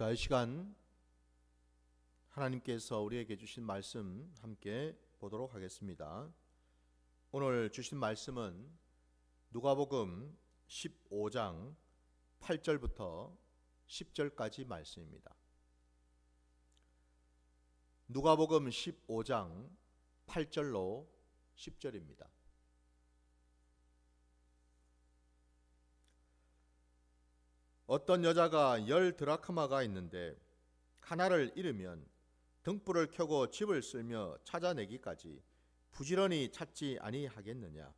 자, 이 시간 하나님께서 우리에게 주신 말씀 함께 보도록 하겠습니다. 오늘 주신 말씀은 누가복음 15장 8절부터 10절까지 말씀입니다. 누가복음 15장 8절로 10절입니다. 어떤 여자가 10드라크마가 있는데 하나를 잃으면 등불을 켜고 집을 쓸며 찾아내기까지 부지런히 찾지 아니하겠느냐.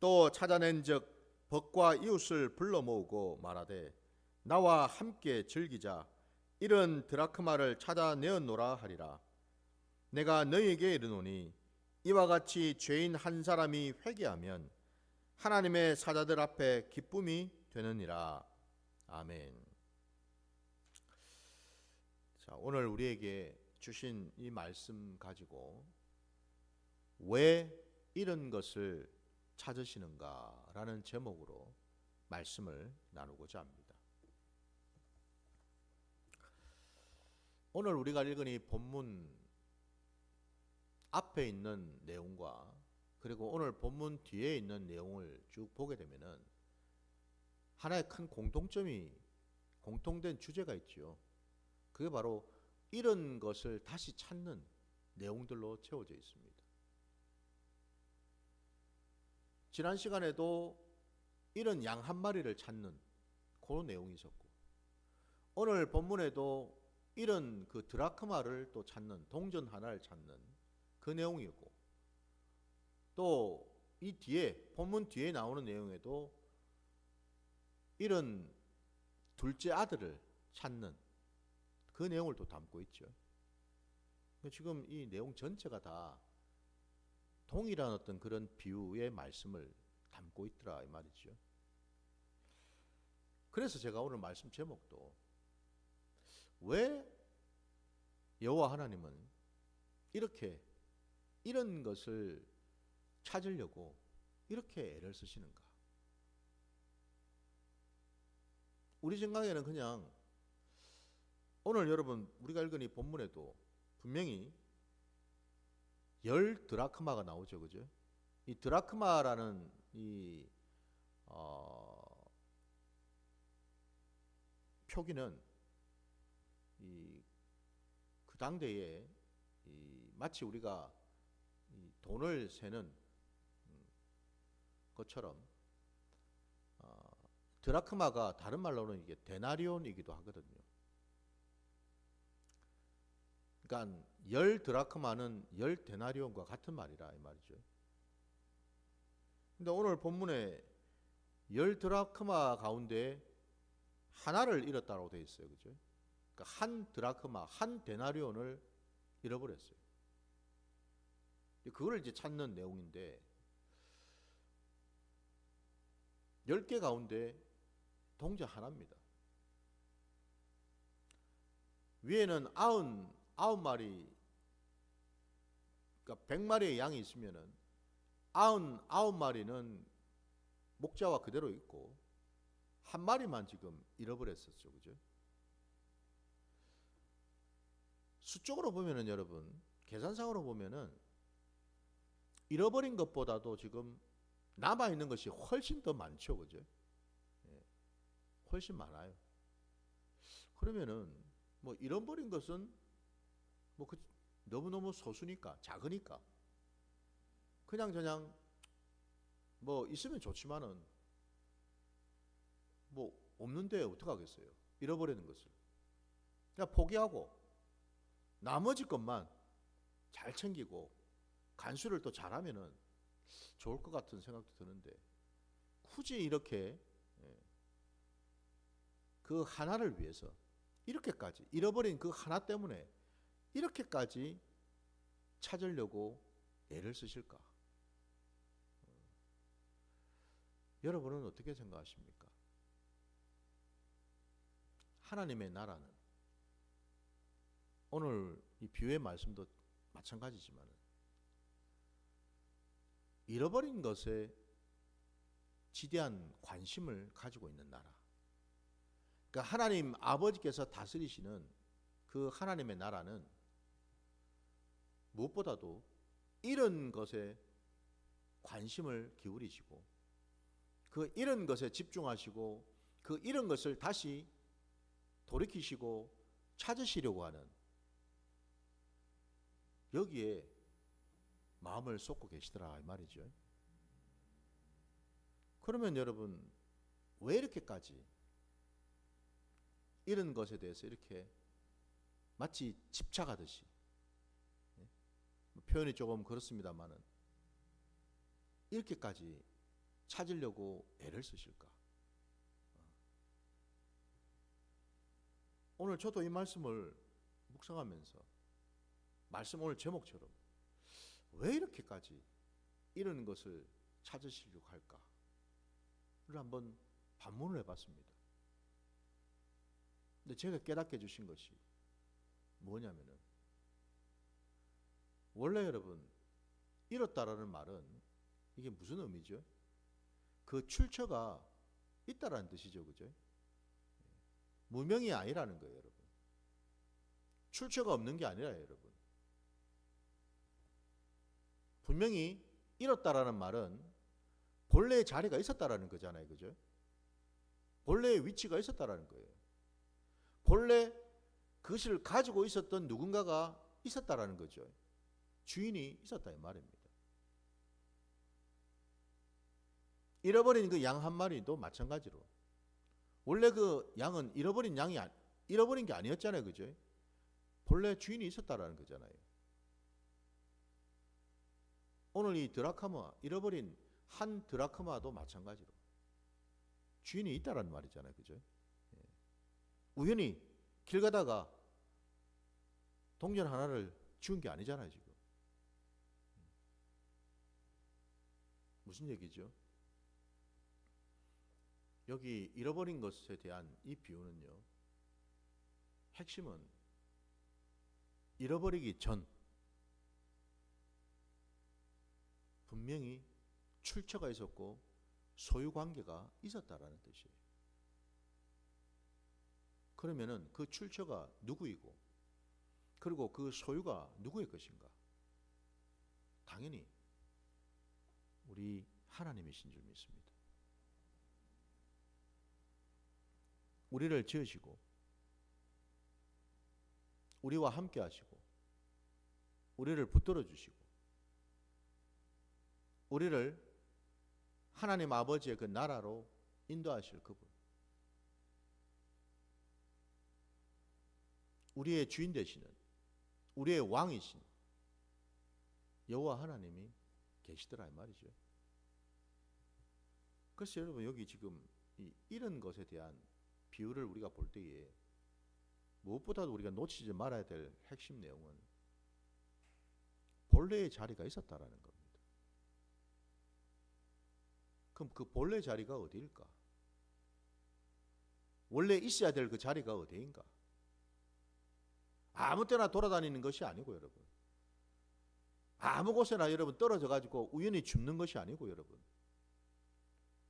또 찾아낸즉 벗과 이웃을 불러 모으고 말하되 나와 함께 즐기자. 이런 드라크마를 찾아내었노라 하리라. 내가 너희에게 이르노니 이와 같이 죄인 한 사람이 회개하면 하나님의 사자들 앞에 기쁨이 되느니라. 아멘. 자, 오늘 우리에게 주신 이 말씀 가지고 왜 이런 것을 찾으시는가라는 제목으로 말씀을 나누고자 합니다. 오늘 우리가 읽은 이 본문 앞에 있는 내용과 그리고 오늘 본문 뒤에 있는 내용을 쭉 보게 되면은 하나의 큰 공통된 주제가 있지요. 그게 바로 이런 것을 다시 찾는 내용들로 채워져 있습니다. 지난 시간에도 이런 양 한 마리를 찾는 그런 내용이 있었고, 오늘 본문에도 이런 그 드라크마를 또 찾는, 동전 하나를 찾는 그 내용이었고, 또 이 뒤에 본문 뒤에 나오는 내용에도 이런 둘째 아들을 찾는 그 내용을 또 담고 있죠. 지금 이 내용 전체가 다 동일한 어떤 그런 비유의 말씀을 담고 있더라 이 말이죠. 그래서 제가 오늘 말씀 제목도 왜 여호와 하나님은 이렇게 이런 것을 찾으려고 이렇게 애를 쓰시는가? 우리 생각에는 그냥 오늘 여러분 우리가 읽은 이 본문에도 분명히 10드라크마가 나오죠, 그죠? 이 드라크마라는 이 표기는 그 당대에 마치 우리가 돈을 세는 것처럼 드라크마가 다른 말로는 이게 데나리온이기도 하거든요. 그러니까 10드라크마는 10데나리온과 같은 말이라 이 말이죠. 근데 오늘 본문에 10드라크마 가운데 하나를 잃었다고 되어 있어요. 그죠? 그러니까 한 드라크마, 한 데나리온을 잃어버렸어요. 그걸 이제 찾는 내용인데 10개 가운데 동전 하나입니다. 위에는 99마리, 그러니까 100마리의 양이 있으면은 99마리는 목자와 그대로 있고 한 마리만 지금 잃어버렸었죠. 그죠? 수적으로 보면은 여러분, 계산상으로 보면은 잃어버린 것보다도 지금 남아있는 것이 훨씬 더 많죠. 그죠? 훨씬 많아요. 그러면은 뭐 잃어버린 것은 뭐 너무너무 소수니까, 작으니까 그냥 뭐 있으면 좋지만은 뭐 없는데 어떡하겠어요. 잃어버리는 것을 그냥 포기하고 나머지 것만 잘 챙기고 간수를 또 잘하면은 좋을 것 같은 생각도 드는데 굳이 이렇게 그 하나를 위해서 이렇게까지 잃어버린 그 하나 때문에 이렇게까지 찾으려고 애를 쓰실까? 여러분은 어떻게 생각하십니까? 하나님의 나라는 오늘 이 비유의 말씀도 마찬가지지만 잃어버린 것에 지대한 관심을 가지고 있는 나라, 그러니까 하나님 아버지께서 다스리시는 그 하나님의 나라는 무엇보다도 이런 것에 관심을 기울이시고 그 이런 것에 집중하시고 그 이런 것을 다시 돌이키시고 찾으시려고 하는 여기에 마음을 쏟고 계시더라 이 말이죠. 그러면 여러분 왜 이렇게까지 이런 것에 대해서 이렇게 마치 집착하듯이, 표현이 조금 그렇습니다만은 이렇게까지 찾으려고 애를 쓰실까? 오늘 저도 이 말씀을 묵상하면서 말씀 오늘 제목처럼 왜 이렇게까지 이런 것을 찾으시려고 할까를 한번 반문을 해봤습니다. 근데 제가 깨닫게 해주신 것이 뭐냐면은 원래 여러분 이렇다라는 말은 이게 무슨 의미죠? 그 출처가 있다라는 뜻이죠, 그죠? 무명이 아니라는 거예요, 여러분. 출처가 없는 게 아니라 여러분. 분명히 이렇다라는 말은 본래의 자리가 있었다라는 거잖아요, 그죠? 본래의 위치가 있었다라는 거예요. 본래 그것을 가지고 있었던 누군가가 있었다라는 거죠. 주인이 있었다 이 말입니다. 잃어버린 그 양 한 마리도 마찬가지로 원래 그 양은 잃어버린 양이 잃어버린 게 아니었잖아요, 그죠? 본래 주인이 있었다라는 거잖아요. 오늘 이 드라크마 잃어버린 한 드라크마도 마찬가지로 주인이 있다라는 말이잖아요, 그죠? 우연히 길 가다가 동전 하나를 주운 게 아니잖아요, 지금. 무슨 얘기죠? 여기 잃어버린 것에 대한 이 비유는요, 핵심은 잃어버리기 전 분명히 출처가 있었고 소유 관계가 있었다라는 뜻이에요. 그러면은 그 출처가 누구이고 그리고 그 소유가 누구의 것인가? 당연히 우리 하나님이신 줄 믿습니다. 우리를 지으시고 우리와 함께 하시고 우리를 붙들어 주시고 우리를 하나님 아버지의 그 나라로 인도하실 그분, 우리의 주인 되시는 우리의 왕이신 여호와 하나님이 계시더라 이 말이죠. 그래서 여러분 여기 지금 이런 것에 대한 비유를 우리가 볼 때에 무엇보다도 우리가 놓치지 말아야 될 핵심 내용은 본래의 자리가 있었다라는 겁니다. 그럼 그 본래 자리가 어디일까? 원래 있어야 될 그 자리가 어디인가? 아무 때나 돌아다니는 것이 아니고 여러분, 아무 곳에나 여러분 떨어져 가지고 우연히 죽는 것이 아니고 여러분,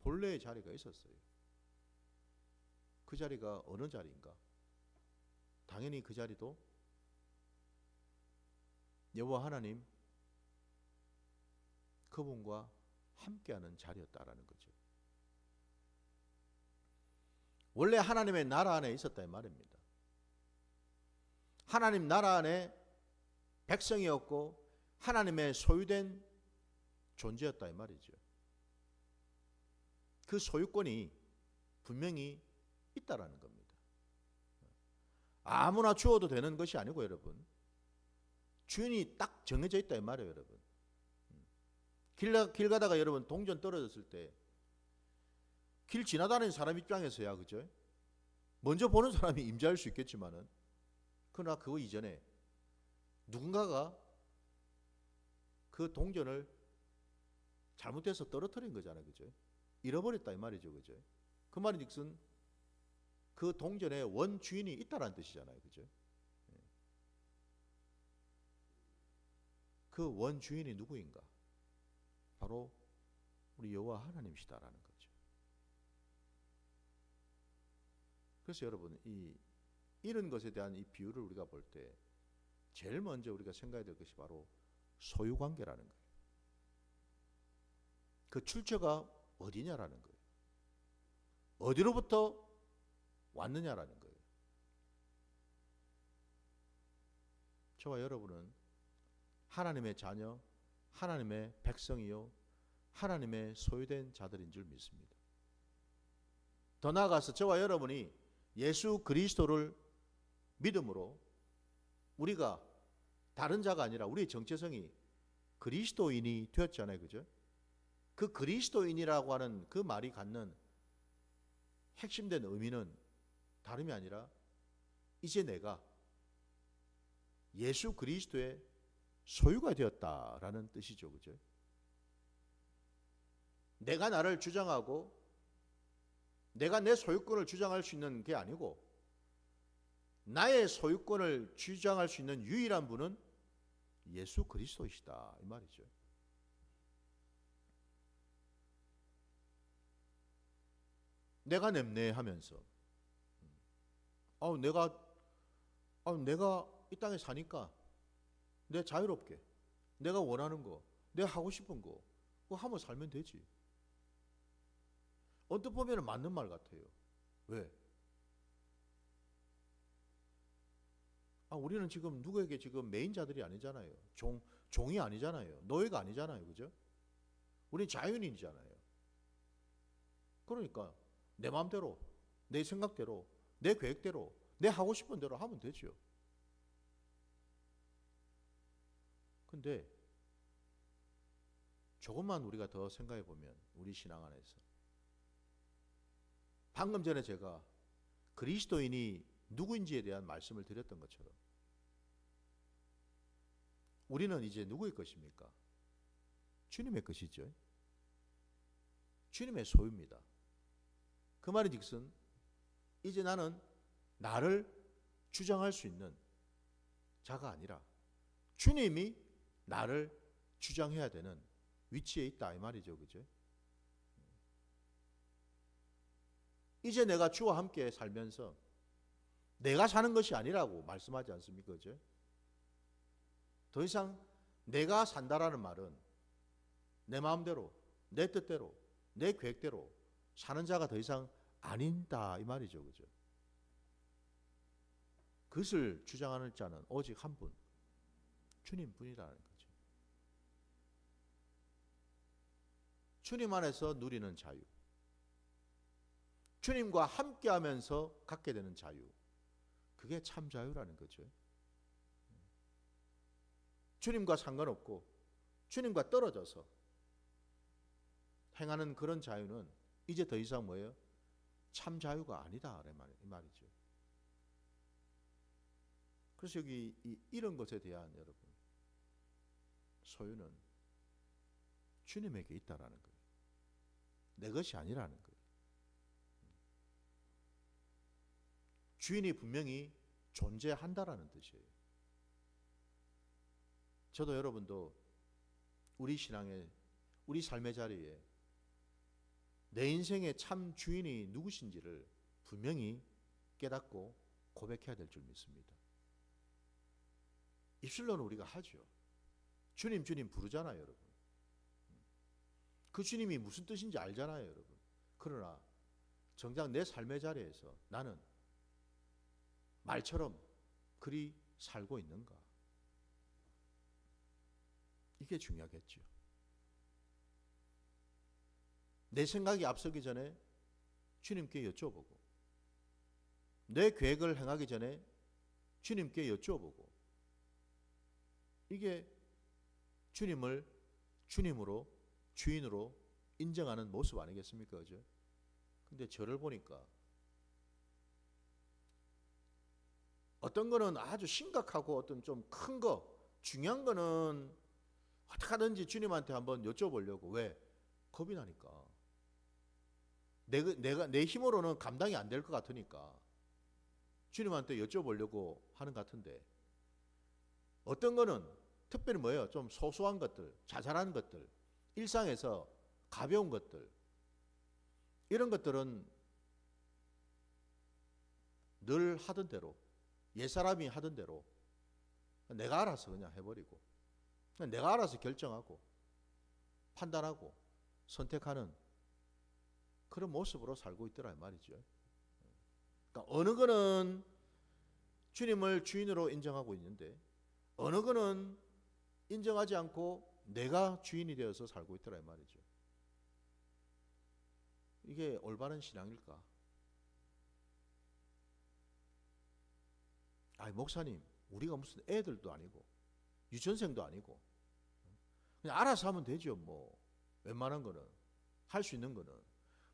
본래의 자리가 있었어요. 그 자리가 어느 자리인가? 당연히 그 자리도 여호와 하나님 그분과 함께하는 자리였다라는 거죠. 원래 하나님의 나라 안에 있었다 이 말입니다. 하나님 나라 안에 백성이었고 하나님의 소유된 존재였다 이 말이죠. 그 소유권이 분명히 있다라는 겁니다. 아무나 주어도 되는 것이 아니고 여러분, 주인이 딱 정해져 있다 이 말이에요, 여러분. 길 가다가 여러분 동전 떨어졌을 때 길 지나다니는 사람 입장에서야 그죠? 먼저 보는 사람이 임자일 수 있겠지만은 그러나 그거 이전에 누군가가 그 동전을 잘못해서 떨어뜨린 거잖아요, 그죠? 잃어버렸다 이 말이죠, 그죠? 그 말인즉슨 그 동전의 원 주인이 있다라는 뜻이잖아요, 그죠? 그 원 주인이 누구인가? 바로 우리 여호와 하나님이시다라는 거죠. 그래서 여러분 이런 것에 대한 이 비유를 우리가 볼 때 제일 먼저 우리가 생각해야 될 것이 바로 소유 관계라는 거예요. 그 출처가 어디냐라는 거예요. 어디로부터 왔느냐라는 거예요. 저와 여러분은 하나님의 자녀, 하나님의 백성이요, 하나님의 소유된 자들인 줄 믿습니다. 더 나아가서 저와 여러분이 예수 그리스도를 믿음으로 우리가 다른 자가 아니라 우리의 정체성이 그리스도인이 되었잖아요. 그죠? 그 그리스도인이라고 하는 그 말이 갖는 핵심된 의미는 다름이 아니라 이제 내가 예수 그리스도의 소유가 되었다라는 뜻이죠. 그죠? 내가 나를 주장하고 내가 내 소유권을 주장할 수 있는 게 아니고 나의 소유권을 주장할 수 있는 유일한 분은 예수 그리스도이시다 이 말이죠. 내가 냄내하면서 내가 이 땅에 사니까 내 자유롭게 내가 원하는 거 내가 하고 싶은 거 그거 하면 살면 되지. 언뜻 보면 맞는 말 같아요. 왜? 우리는 지금 누구에게 지금 메인자들이 아니잖아요. 종이 아니잖아요. 노예가 아니잖아요. 그죠? 우린 자유인이잖아요. 그러니까 내 마음대로, 내 생각대로, 내 계획대로, 내 하고 싶은 대로 하면 되죠. 근데 조금만 우리가 더 생각해 보면 우리 신앙 안에서 방금 전에 제가 그리스도인이 누구인지에 대한 말씀을 드렸던 것처럼 우리는 이제 누구의 것입니까? 주님의 것이죠. 주님의 소유입니다. 그 말인즉슨 이제 나는 나를 주장할 수 있는 자가 아니라 주님이 나를 주장해야 되는 위치에 있다 이 말이죠. 그죠? 이제 내가 주와 함께 살면서 내가 사는 것이 아니라고 말씀하지 않습니까? 그죠? 더 이상 내가 산다라는 말은 내 마음대로, 내 뜻대로, 내 계획대로 사는 자가 더 이상 아닌다 이 말이죠. 그죠? 그것을 주장하는 자는 오직 한 분, 주님뿐이라는 거죠. 주님 안에서 누리는 자유, 주님과 함께하면서 갖게 되는 자유, 그게 참 자유라는 거죠. 주님과 상관없고 주님과 떨어져서 행하는 그런 자유는 이제 더 이상 뭐예요? 참 자유가 아니다 이 말이죠. 그래서 여기 이런 것에 대한 여러분 소유는 주님에게 있다라는 거예요. 내 것이 아니라는 거예요. 주인이 분명히 존재한다라는 뜻이에요. 저도 여러분도 우리 신앙의 우리 삶의 자리에 내 인생의 참 주인이 누구신지를 분명히 깨닫고 고백해야 될 줄 믿습니다. 입술로는 우리가 하죠. 주님 주님 부르잖아요, 여러분. 그 주님이 무슨 뜻인지 알잖아요, 여러분. 그러나 정작 내 삶의 자리에서 나는 말처럼 그리 살고 있는가? 이게 중요하겠죠. 내 생각이 앞서기 전에 주님께 여쭤보고 내 계획을 행하기 전에 주님께 여쭤보고 이게 주님을 주님으로 주인으로 인정하는 모습 아니겠습니까? 그죠? 근데 저를 보니까 어떤 거는 아주 심각하고 어떤 좀 큰 거, 중요한 거는 어떻게 하든지 주님한테 한번 여쭤보려고. 왜? 겁이 나니까. 내 힘으로는 감당이 안 될 것 같으니까 주님한테 여쭤보려고 하는 것 같은데 어떤 거는 특별히 뭐예요? 좀 소소한 것들, 자잘한 것들, 일상에서 가벼운 것들 이런 것들은 늘 하던 대로, 옛사람이 하던 대로 내가 알아서 그냥 해버리고, 내가 알아서 결정하고 판단하고 선택하는 그런 모습으로 살고 있더라 말이죠. 그러니까 어느 거는 주님을 주인으로 인정하고 있는데 어느 거는 인정하지 않고 내가 주인이 되어서 살고 있더라 말이죠. 이게 올바른 신앙일까? 아니 목사님, 우리가 무슨 애들도 아니고 유치원생도 아니고 그냥 알아서 하면 되죠. 뭐 웬만한 거는 할 수 있는 거는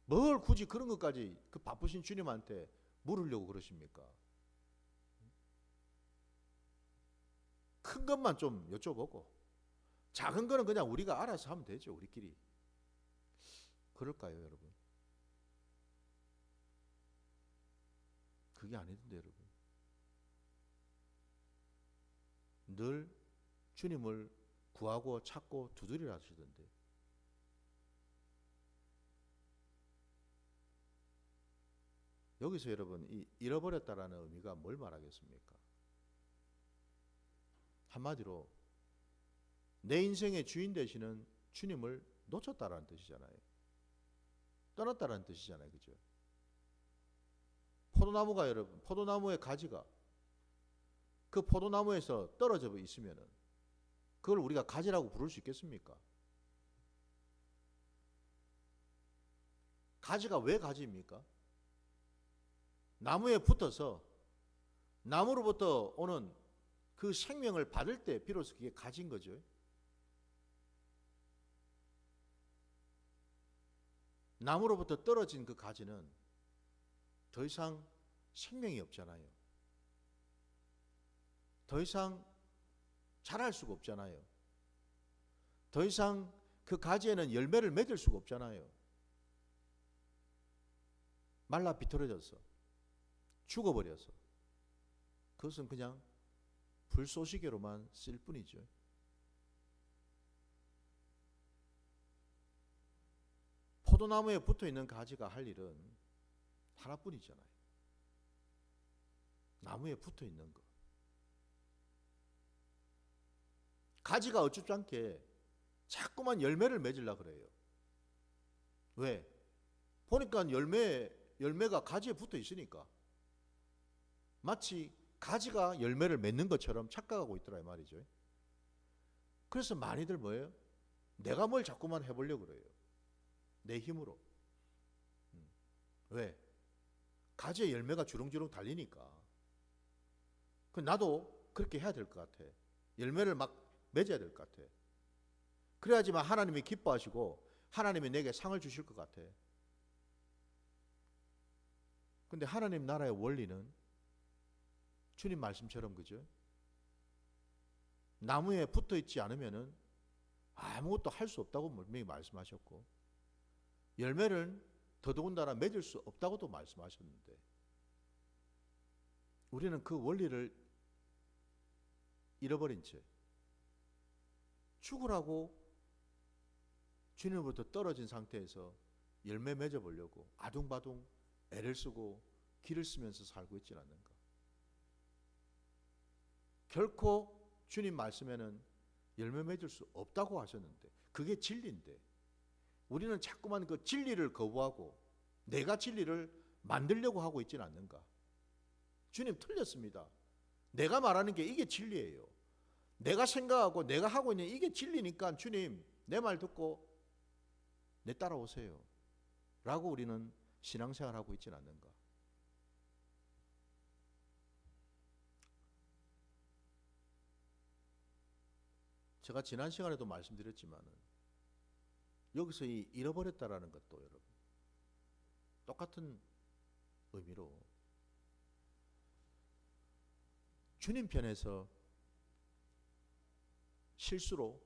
뭘 굳이 그런 것까지 그 바쁘신 주님한테 물으려고 그러십니까? 큰 것만 좀 여쭤보고 작은 거는 그냥 우리가 알아서 하면 되죠. 우리끼리. 그럴까요 여러분? 그게 아니던데 여러분. 늘 주님을 구하고 찾고 두드리라 하시던데. 여기서 여러분 이 잃어버렸다라는 의미가 뭘 말하겠습니까? 한마디로 내 인생의 주인 되시는 주님을 놓쳤다라는 뜻이잖아요. 떠났다라는 뜻이잖아요. 그죠? 포도나무가 여러분, 포도나무의 가지가 그 포도나무에서 떨어져 있으면은 그걸 우리가 가지라고 부를 수 있겠습니까? 가지가 왜 가지입니까? 나무에 붙어서 나무로부터 오는 그 생명을 받을 때 비로소 그게 가지인 거죠. 나무로부터 떨어진 그 가지는 더 이상 생명이 없잖아요. 더 이상 자랄 수가 없잖아요. 더 이상 그 가지에는 열매를 맺을 수가 없잖아요. 말라 비틀어져서 죽어버려서 그것은 그냥 불쏘시개로만 쓸 뿐이죠. 포도나무에 붙어있는 가지가 할 일은 하나뿐이잖아요. 나무에 붙어있는 거. 가지가 어쭙지 않게 자꾸만 열매를 맺으려고 그래요. 왜? 보니까 열매가 가지에 붙어 있으니까 마치 가지가 열매를 맺는 것처럼 착각하고 있더라 이 말이죠. 그래서 많이들 뭐예요? 내가 뭘 자꾸만 해보려고 그래요. 내 힘으로. 왜? 가지에 열매가 주렁주렁 달리니까. 나도 그렇게 해야 될 것 같아. 열매를 막 맺어야 될 것 같아. 그래야지만 하나님이 기뻐하시고 하나님이 내게 상을 주실 것 같아. 근데 하나님 나라의 원리는 주님 말씀처럼 그죠? 나무에 붙어 있지 않으면은 아무것도 할 수 없다고 분명히 말씀하셨고 열매를 더더군다나 맺을 수 없다고도 말씀하셨는데 우리는 그 원리를 잃어버린 채 죽으라고 주님으로부터 떨어진 상태에서 열매 맺어보려고 아둥바둥 애를 쓰고 기를 쓰면서 살고 있지 않는가. 결코 주님 말씀에는 열매 맺을 수 없다고 하셨는데 그게 진리인데 우리는 자꾸만 그 진리를 거부하고 내가 진리를 만들려고 하고 있지는 않는가. 주님 틀렸습니다. 내가 말하는 게 이게 진리예요. 내가 생각하고 내가 하고 있는 이게 진리니까 주님 내 말 듣고 내 따라오세요 라고 우리는 신앙생활하고 있지는 않는가. 제가 지난 시간에도 말씀드렸지만 여기서 이 잃어버렸다라는 것도 여러분 똑같은 의미로 주님 편에서 실수로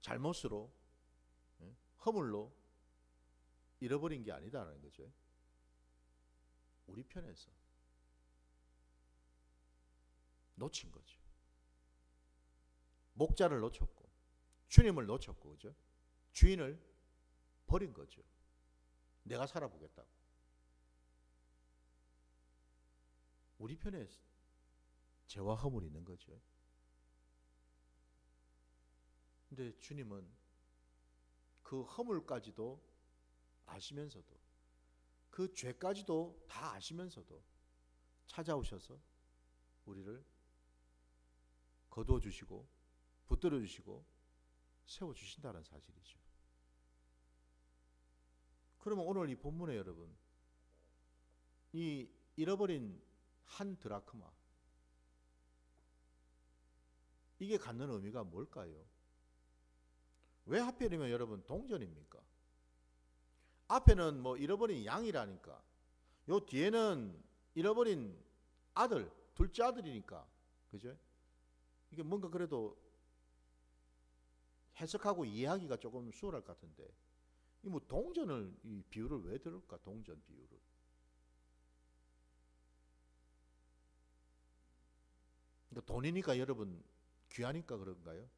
잘못으로 허물로 잃어버린 게 아니다라는 거죠. 우리 편에서 놓친 거죠. 목자를 놓쳤고 주님을 놓쳤고 그죠? 주인을 버린 거죠. 내가 살아보겠다고. 우리 편에 죄와 허물이 있는 거죠. 근데 주님은 그 허물까지도 아시면서도, 그 죄까지도 다 아시면서도 찾아오셔서 우리를 거두어 주시고 붙들어 주시고 세워 주신다는 사실이죠. 그러면 오늘 이 본문에 여러분, 이 잃어버린 한 드라크마, 이게 갖는 의미가 뭘까요? 왜 하필이면 여러분 동전입니까? 앞에는 뭐 잃어버린 양이라니까, 요 뒤에는 잃어버린 아들, 둘째 아들이니까, 그죠? 이게 뭔가 그래도 해석하고 이해하기가 조금 수월할 것 같은데, 이 뭐 동전을, 이 비유를 왜 들을까? 동전 비유를. 그러니까 돈이니까 여러분 귀하니까 그런가요?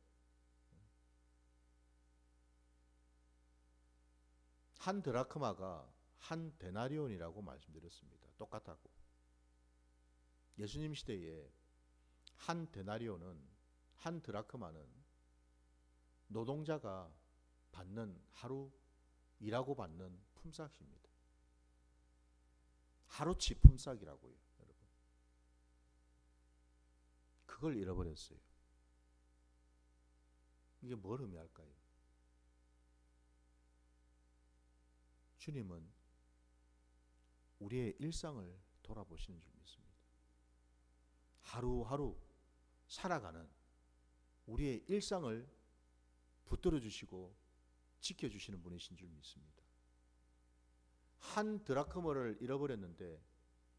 한 드라크마가 한 데나리온이라고 말씀드렸습니다. 똑같다고. 예수님 시대에 한 데나리온은, 한 드라크마는 노동자가 받는, 하루 일하고 받는 품삯입니다. 하루치 품삯이라고요, 여러분. 그걸 잃어버렸어요. 이게 뭘 의미할까요? 주님은 우리의 일상을 돌아보시는 줄 믿습니다. 하루하루 살아가는 우리의 일상을 붙들어 주시고 지켜주시는 분이신 줄 믿습니다. 한 드라크마를 잃어버렸는데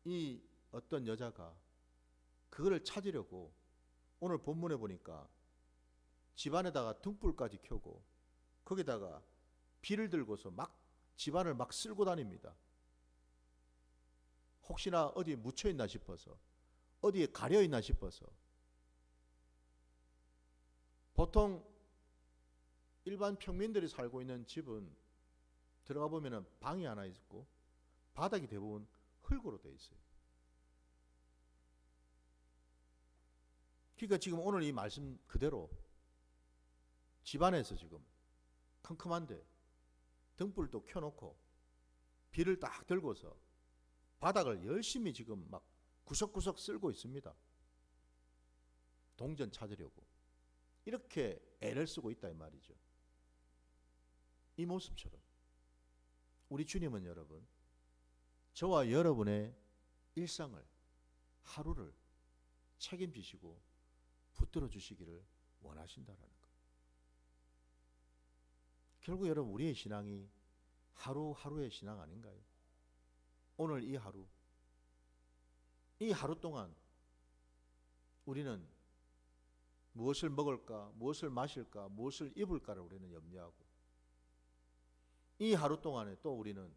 이 어떤 여자가 그거를 찾으려고 오늘 본문에 보니까 집안에다가 등불까지 켜고 거기다가 비를 들고서 막 집안을 막 쓸고 다닙니다. 혹시나 어디에 묻혀 있나 싶어서, 어디에 가려 있나 싶어서. 보통 일반 평민들이 살고 있는 집은 들어가 보면은 방이 하나 있고 바닥이 대부분 흙으로 되어 있어요. 그러니까 지금 오늘 이 말씀 그대로 집안에서 지금 컴컴한데 등불도 켜놓고 비를 딱 들고서 바닥을 열심히 지금 막 구석구석 쓸고 있습니다. 동전 찾으려고. 이렇게 애를 쓰고 있다 이 말이죠. 이 모습처럼 우리 주님은 여러분, 저와 여러분의 일상을, 하루를 책임지시고 붙들어 주시기를 원하신다라는 것. 결국 여러분, 우리의 신앙이 하루하루의 신앙 아닌가요? 오늘 이 하루 동안 우리는 무엇을 먹을까, 무엇을 마실까, 무엇을 입을까를 우리는 염려하고, 이 하루 동안에 또 우리는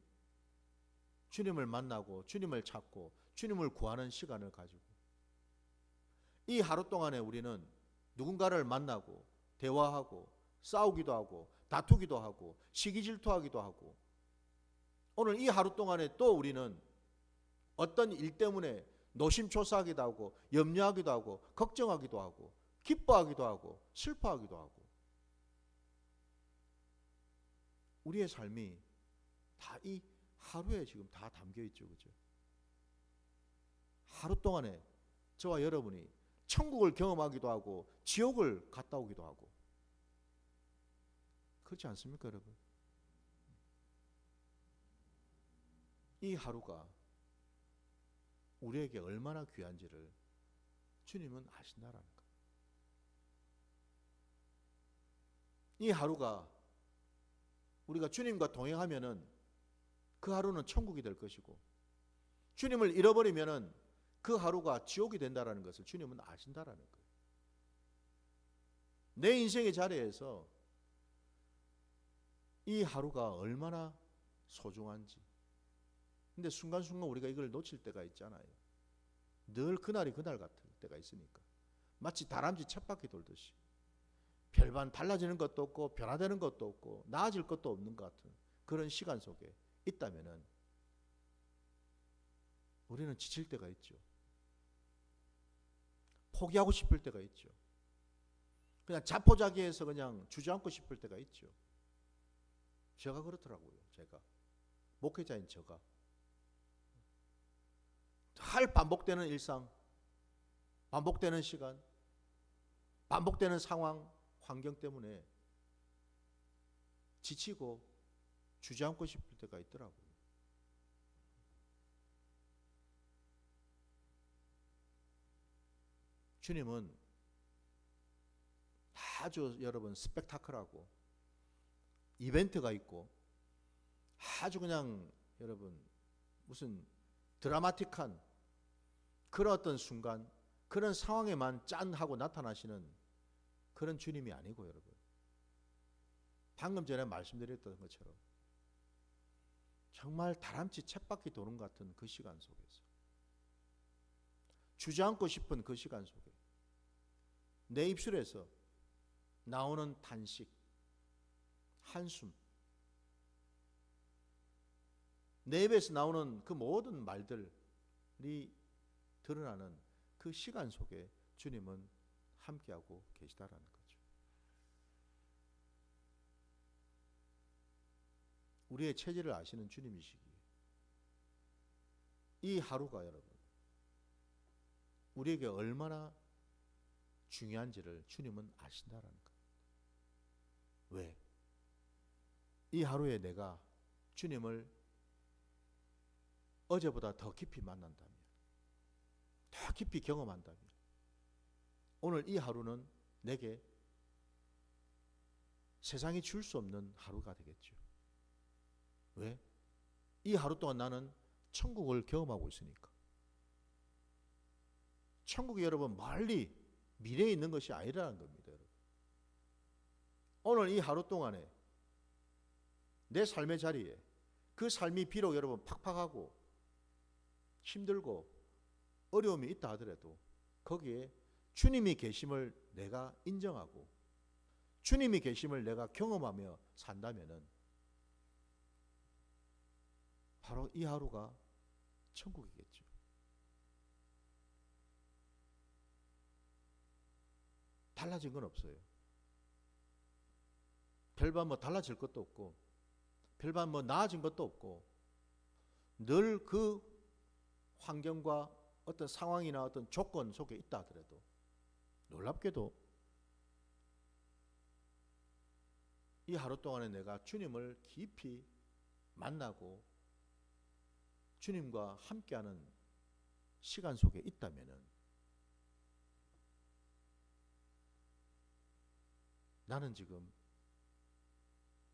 주님을 만나고 주님을 찾고 주님을 구하는 시간을 가지고, 이 하루 동안에 우리는 누군가를 만나고 대화하고 싸우기도 하고 다투기도 하고 시기질투하기도 하고, 오늘 이 하루 동안에 또 우리는 어떤 일 때문에 노심초사하기도 하고 염려하기도 하고 걱정하기도 하고 기뻐하기도 하고 슬퍼하기도 하고, 우리의 삶이 다 이 하루에 지금 다 담겨 있죠, 그죠? 하루 동안에 저와 여러분이 천국을 경험하기도 하고 지옥을 갔다 오기도 하고, 그렇지 않습니까, 여러분? 이 하루가 우리에게 얼마나 귀한지를 주님은 아신다라는 것. 이 하루가 우리가 주님과 동행하면은 그 하루는 천국이 될 것이고, 주님을 잃어버리면은 그 하루가 지옥이 된다라는 것을 주님은 아신다라는 거예요. 내 인생의 자리에서 이 하루가 얼마나 소중한지. 근데 순간순간 우리가 이걸 놓칠 때가 있잖아요. 늘 그날이 그날 같을 때가 있으니까 마치 다람쥐 쳇바퀴 돌듯이 별반 달라지는 것도 없고 변화되는 것도 없고 나아질 것도 없는 것 같은 그런 시간 속에 있다면은 우리는 지칠 때가 있죠. 포기하고 싶을 때가 있죠. 그냥 자포자기해서 그냥 주저앉고 싶을 때가 있죠. 제가 그렇더라고요. 제가 목회자인 제가 할 반복되는 일상, 반복되는 시간, 반복되는 상황, 환경 때문에 지치고 주저앉고 싶을 때가 있더라고요. 주님은 아주 여러분 스펙타클하고 이벤트가 있고 아주 그냥 여러분 무슨 드라마틱한 그런 어떤 순간 그런 상황에만 짠 하고 나타나시는 그런 주님이 아니고 여러분 방금 전에 말씀드렸던 것처럼 정말 다람쥐 쳇바퀴 도는 것 같은 그 시간 속에서 주저앉고 싶은 그 시간 속에 내 입술에서 나오는 탄식, 한숨, 내 입에서 나오는 그 모든 말들이 드러나는 그 시간 속에 주님은 함께하고 계시다라는 거죠. 우리의 체질을 아시는 주님이시기에 이 하루가 여러분 우리에게 얼마나 중요한지를 주님은 아신다라는 거예요. 왜? 이 하루에 내가 주님을 어제보다 더 깊이 만난다면, 더 깊이 경험한다면 오늘 이 하루는 내게 세상이 줄 수 없는 하루가 되겠죠. 왜? 이 하루 동안 나는 천국을 경험하고 있으니까. 천국이 여러분 멀리 미래에 있는 것이 아니라는 겁니다. 여러분. 오늘 이 하루 동안에 내 삶의 자리에 그 삶이 비록 여러분 팍팍하고 힘들고 어려움이 있다 하더라도 거기에 주님이 계심을 내가 인정하고 주님이 계심을 내가 경험하며 산다면은 바로 이 하루가 천국이겠죠. 달라진 건 없어요. 별반 뭐 달라질 것도 없고 별반 뭐 나아진 것도 없고 늘 그 환경과 어떤 상황이나 어떤 조건 속에 있다 하더라도 놀랍게도 이 하루 동안에 내가 주님을 깊이 만나고 주님과 함께하는 시간 속에 있다면은 나는 지금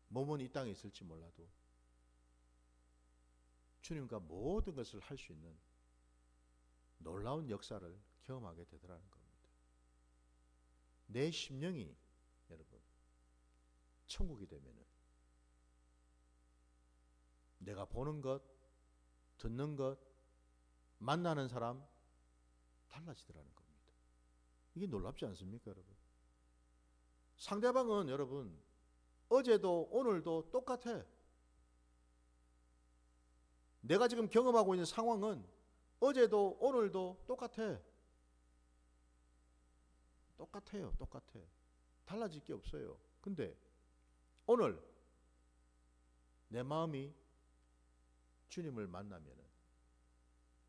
몸은 이 땅에 있을지 몰라도 주님과 모든 것을 할 수 있는 놀라운 역사를 경험하게 되더라는 겁니다. 내 심령이 여러분 천국이 되면은 내가 보는 것, 듣는 것, 만나는 사람 달라지더라는 겁니다. 이게 놀랍지 않습니까, 여러분? 상대방은 여러분 어제도 오늘도 똑같아. 내가 지금 경험하고 있는 상황은 어제도 오늘도 똑같아. 똑같아요. 똑같아. 달라질 게 없어요. 근데 오늘 내 마음이 주님을 만나면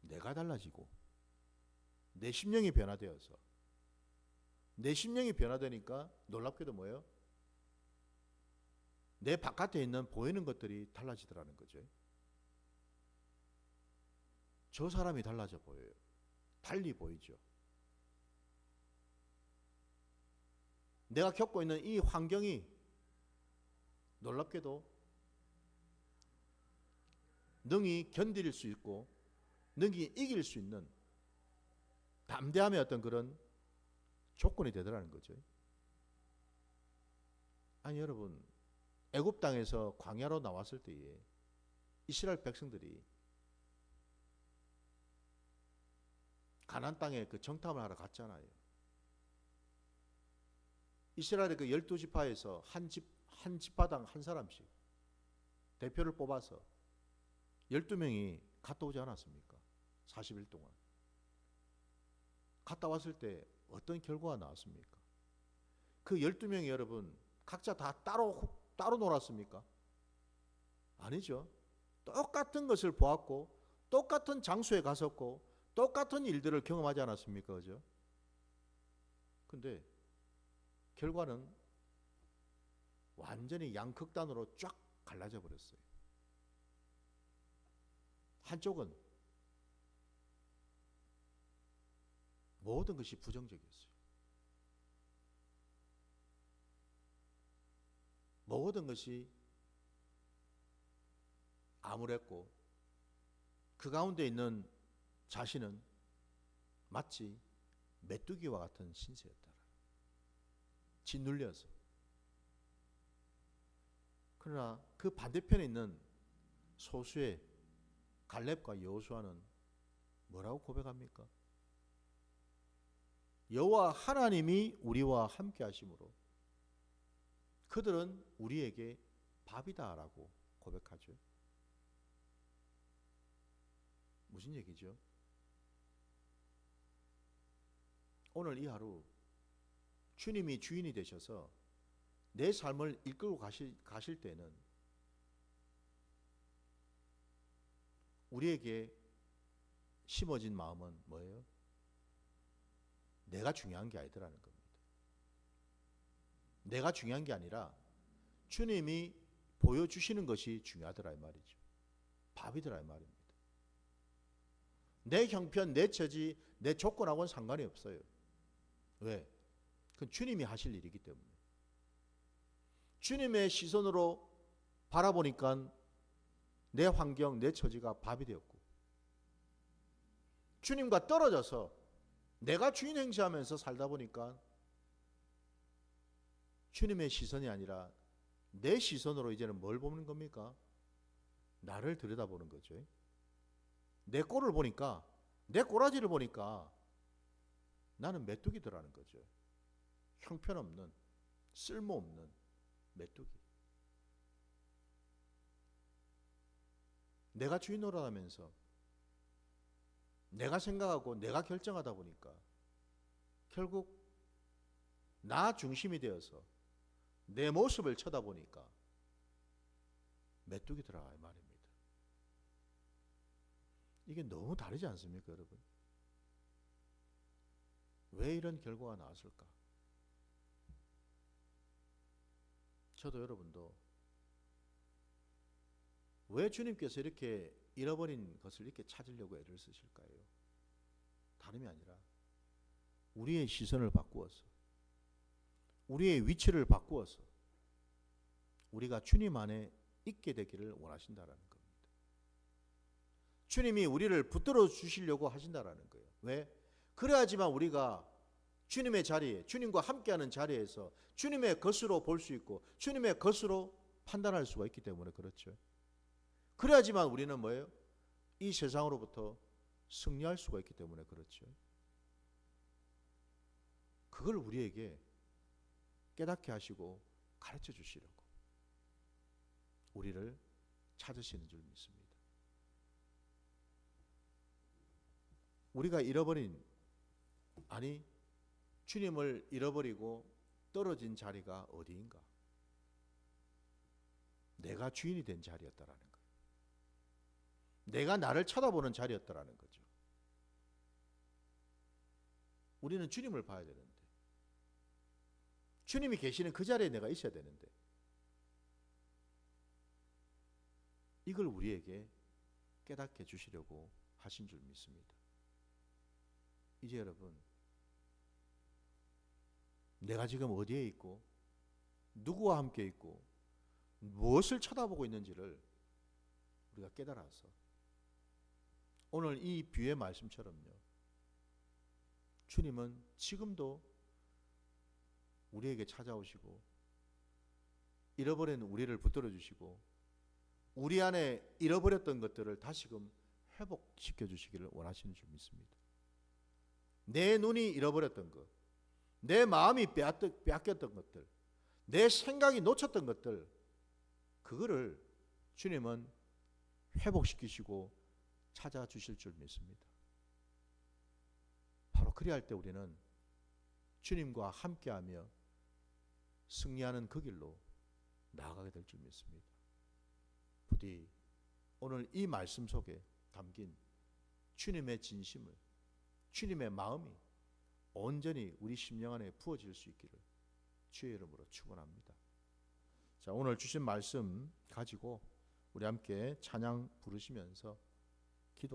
내가 달라지고 내 심령이 변화되어서 내 심령이 변화되니까 놀랍게도 뭐예요? 내 바깥에 있는 보이는 것들이 달라지더라는 거죠. 저 사람이 달라져 보여요. 달리 보이죠. 내가 겪고 있는 이 환경이 놀랍게도 능히 견딜 수 있고 능히 이길 수 있는 담대함의 어떤 그런 조건이 되더라는 거죠. 아니 여러분 애굽 땅에서 광야로 나왔을 때에 이스라엘 백성들이 가나안 땅에 그 정탐을 하러 갔잖아요. 이스라엘의 그 12지파에서 한 지파당 한 사람씩 대표를 뽑아서 12명이 갔다 오지 않았습니까? 40일 동안. 갔다 왔을 때 어떤 결과가 나왔습니까? 그 12명이 여러분 각자 다 따로 놀았습니까? 아니죠. 똑같은 것을 보았고 똑같은 장소에 갔었고 똑같은 일들을 경험하지 않았습니까? 그죠? 근데 결과는 완전히 양극단으로 쫙 갈라져 버렸어요. 한쪽은 모든 것이 부정적이었어요. 모든 것이 암울했고 그 가운데 있는 자신은 마치 메뚜기와 같은 신세였다. 짓눌려서. 그러나 그 반대편에 있는 소수의 갈렙과 여호수아는 뭐라고 고백합니까? 여호와 하나님이 우리와 함께 하심으로 그들은 우리에게 밥이다라고 고백하죠. 무슨 얘기죠? 오늘 이 하루 주님이 주인이 되셔서 내 삶을 이끌고 가실 때는 우리에게 심어진 마음은 뭐예요? 내가 중요한 게 아니더라는 겁니다. 내가 중요한 게 아니라 주님이 보여주시는 것이 중요하더라 이 말이죠. 밥이더라 이 말입니다. 내 형편, 내 처지, 내 조건하고는 상관이 없어요. 왜? 그건 주님이 하실 일이기 때문에. 주님의 시선으로 바라보니까 내 환경, 내 처지가 밥이 되었고 주님과 떨어져서 내가 주인 행세하면서 살다 보니까 주님의 시선이 아니라 내 시선으로 이제는 뭘 보는 겁니까? 나를 들여다보는 거죠. 내 꼴을 보니까, 내 꼬라지를 보니까 나는 메뚜기더라는 거죠. 형편없는, 쓸모없는 메뚜기. 내가 주인 노릇하면서 내가 생각하고 내가 결정하다 보니까 결국 나 중심이 되어서 내 모습을 쳐다보니까 메뚜기더라 이 말입니다. 이게 너무 다르지 않습니까, 여러분? 왜 이런 결과가 나왔을까? 저도 여러분도 왜 주님께서 이렇게 잃어버린 것을 이렇게 찾으려고 애를 쓰실까요? 다름이 아니라 우리의 시선을 바꾸어서 우리의 위치를 바꾸어서 우리가 주님 안에 있게 되기를 원하신다라는 겁니다. 주님이 우리를 붙들어 주시려고 하신다라는 거예요. 왜? 그래야지만 우리가 주님의 자리에, 주님과 함께하는 자리에서 주님의 것으로 볼 수 있고 주님의 것으로 판단할 수가 있기 때문에 그렇죠. 그래야지만 우리는 뭐예요? 이 세상으로부터 승리할 수가 있기 때문에 그렇죠. 그걸 우리에게 깨닫게 하시고 가르쳐 주시려고 우리를 찾으시는 줄 믿습니다. 우리가 잃어버린, 아니 주님을 잃어버리고 떨어진 자리가 어디인가? 내가 주인이 된 자리였다라는 거예요. 내가 나를 쳐다보는 자리였다라는 거죠. 우리는 주님을 봐야 되는데, 주님이 계시는 그 자리에 내가 있어야 되는데, 이걸 우리에게 깨닫게 해주시려고 하신 줄 믿습니다. 이제 여러분, 내가 지금 어디에 있고 누구와 함께 있고 무엇을 쳐다보고 있는지를 우리가 깨달아서 오늘 이 비유의 말씀처럼요, 주님은 지금도 우리에게 찾아오시고 잃어버린 우리를 붙들어 주시고 우리 안에 잃어버렸던 것들을 다시금 회복시켜 주시기를 원하시는 줄 믿습니다. 내 눈이 잃어버렸던 것, 내 마음이 빼앗겼던 것들, 내 생각이 놓쳤던 것들, 그거를 주님은 회복시키시고 찾아주실 줄 믿습니다. 바로 그리할 때 우리는 주님과 함께하며 승리하는 그 길로 나아가게 될 줄 믿습니다. 부디 오늘 이 말씀 속에 담긴 주님의 진심을, 주님의 마음이 온전히 우리 심령 안에 부어질 수 있기를 주의 이름으로 축원합니다. 자, 오늘 주신 말씀 가지고 우리 함께 찬양 부르시면서